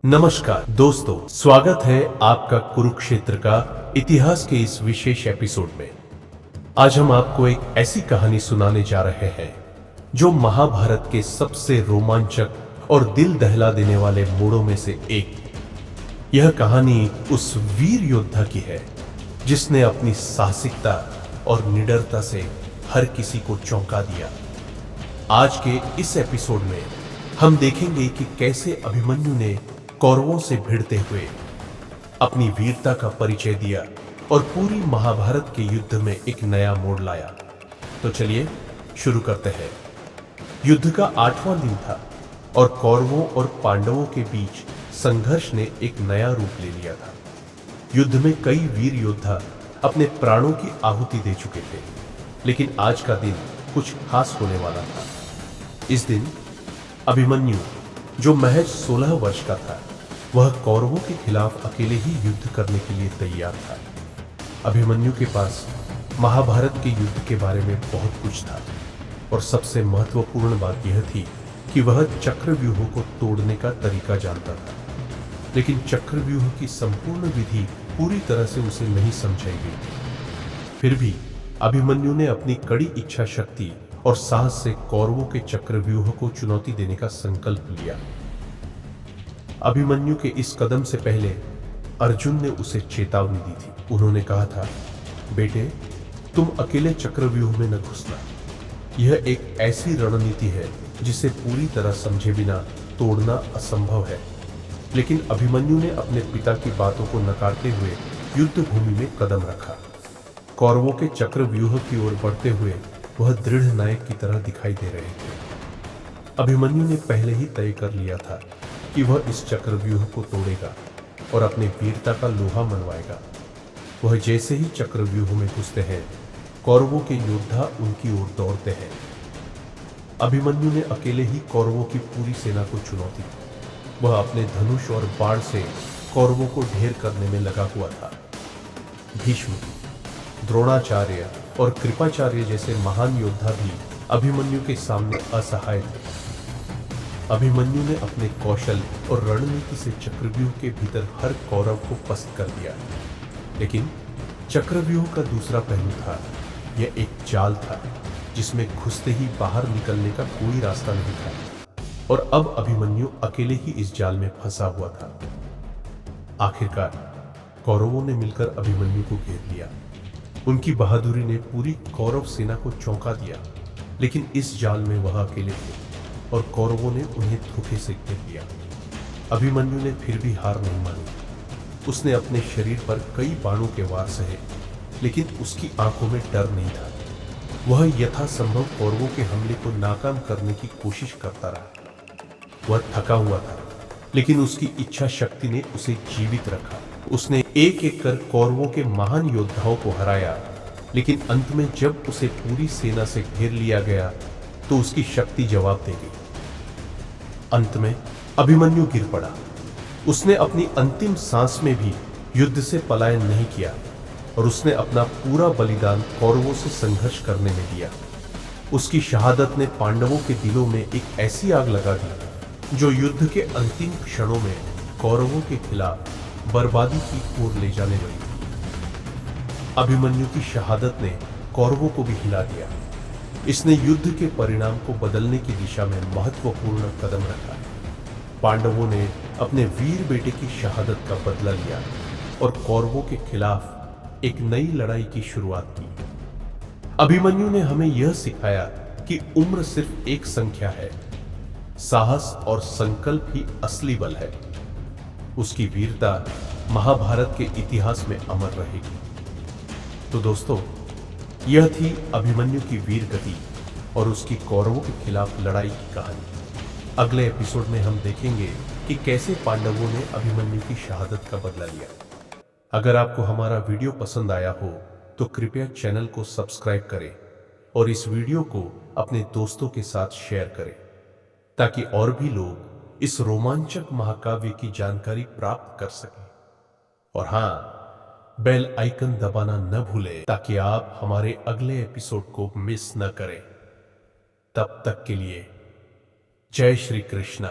नमस्कार दोस्तों, स्वागत है आपका कुरुक्षेत्र का इतिहास के इस विशेष एपिसोड में। आज हम आपको एक ऐसी कहानी सुनाने जा रहे हैं जो महाभारत के सबसे रोमांचक और दिल दहला देने वाले मोड़ों में से एक। यह कहानी उस वीर योद्धा की है जिसने अपनी साहसिकता और निडरता से हर किसी को चौंका दिया। आज के इस एपिसोड में हम देखेंगे कि कैसे अभिमन्यु ने कौरवों से भिड़ते हुए अपनी वीरता का परिचय दिया और पूरी महाभारत के युद्ध में एक नया मोड़ लाया। तो चलिए शुरू करते हैं। युद्ध का 8वां दिन था और कौरवों और पांडवों के बीच संघर्ष ने एक नया रूप ले लिया था। युद्ध में कई वीर योद्धा अपने प्राणों की आहुति दे चुके थे, लेकिन आज का दिन कुछ खास होने वाला था। इस दिन अभिमन्यु, जो महज 16 वर्ष का था, वह कौरवों के खिलाफ अकेले ही युद्ध करने के लिए तैयार था। अभिमन्यु के पास महाभारत के युद्ध के बारे में बहुत कुछ था और सबसे महत्वपूर्ण बात यह थी कि वह चक्रव्यूह को तोड़ने का तरीका जानता था। लेकिन चक्रव्यूह की संपूर्ण विधि पूरी तरह से उसे नहीं समझाई गई थी। फिर भी अभिमन्यु ने अपनी कड़ी इच्छा शक्ति और साहस से कौरवों के चक्रव्यूह को चुनौती देने का संकल्प लिया। अभिमन्यु के इस कदम से पहले अर्जुन ने उसे चेतावनी दी थी। उन्होंने कहा था, बेटे, तुम अकेले चक्रव्यूह में न घुसना। यह एक ऐसी रणनीति है जिसे पूरी तरह समझे बिना तोड़ना असंभव है। लेकिन अभिमन्यु ने अपने पिता की बातों को नकारते हुए युद्ध भूमि में कदम रखा। कौरवों के चक्रव्यूह की ओर बढ़ते हुए वह दृढ़ नायक की तरह दिखाई दे रहे थे। अभिमन्यु ने पहले ही तय कर लिया था कि वह इस चक्रव्यूह को तोड़ेगा और अपने वीरता का लोहा मनवाएगा। वह जैसे ही चक्रव्यूह में घुसते हैं, कौरवों के योद्धा उनकी ओर दौड़ते हैं। अभिमन्यु ने अकेले ही कौरवों की पूरी सेना को चुनौती दी। वह अपने धनुष और बाण से कौरवों को ढेर करने में लगा हुआ था। भीष्म, द्रोणाचार्य और कृपाचार्य जैसे महान योद्धा भी अभिमन्यु के सामने असहाय थे। अभिमन्यु ने अपने कौशल और रणनीति से चक्रव्यूह के भीतर हर कौरव को पस्त कर दिया। लेकिन चक्रव्यूह का दूसरा पहलू था। यह एक जाल था जिसमें घुसते ही बाहर निकलने का कोई रास्ता नहीं था और अब अभिमन्यु अकेले ही इस जाल में फंसा हुआ था। आखिरकार कौरवों ने मिलकर अभिमन्यु को घेर लिया। उनकी बहादुरी ने पूरी कौरव सेना को चौंका दिया। लेकिन इस जाल में वह अकेले थे और कौरवों ने उन्हें धोखे से घेर लिया। अभिमन्यु ने फिर भी हार नहीं मानी। उसने अपने शरीर पर कई बाणों के वार सहे, लेकिन उसकी आंखों में डर नहीं था। वह यथासंभव कौरवों के हमले को नाकाम करने की कोशिश करता रहा। वह थका हुआ था, लेकिन उसकी इच्छा शक्ति ने उसे जीवित रखा। उसने एक एक कर कौरवों के महान योद्धाओं को हराया, लेकिन अंत में जब उसे पूरी सेना से घेर लिया गया तो उसकी शक्ति जवाब दे गई। अंत में अभिमन्यु गिर पड़ा। उसने अपनी अंतिम सांस में भी युद्ध से पलायन नहीं किया और उसने अपना पूरा बलिदान कौरवों से संघर्ष करने में दिया। उसकी शहादत ने पांडवों के दिलों में एक ऐसी आग लगा दी जो युद्ध के अंतिम क्षणों में कौरवों के खिलाफ बर्बादी की ओर ले जाने लगी थी। अभिमन्यु की शहादत ने कौरवों को भी हिला दिया। इसने युद्ध के परिणाम को बदलने की दिशा में महत्वपूर्ण कदम रखा। पांडवों ने अपने वीर बेटे की शहादत का बदला लिया और कौरवों के खिलाफ एक नई लड़ाई की शुरुआत की। अभिमन्यु ने हमें यह सिखाया कि उम्र सिर्फ एक संख्या है, साहस और संकल्प ही असली बल है। उसकी वीरता महाभारत के इतिहास में अमर रहेगी। तो दोस्तों, यह थी अभिमन्यु की वीर गति और उसकी कौरवों के खिलाफ लड़ाई की कहानी। अगले एपिसोड में हम देखेंगे कि कैसे पांडवों ने अभिमन्यु की शहादत का बदला लिया। अगर आपको हमारा वीडियो पसंद आया हो तो कृपया चैनल को सब्सक्राइब करें और इस वीडियो को अपने दोस्तों के साथ शेयर करें ताकि और भी लोग इस रोमांचक महाकाव्य की जानकारी प्राप्त कर सकें। और हाँ, बेल आइकन दबाना न भूलें ताकि आप हमारे अगले एपिसोड को मिस न करें। तब तक के लिए जय श्री कृष्णा।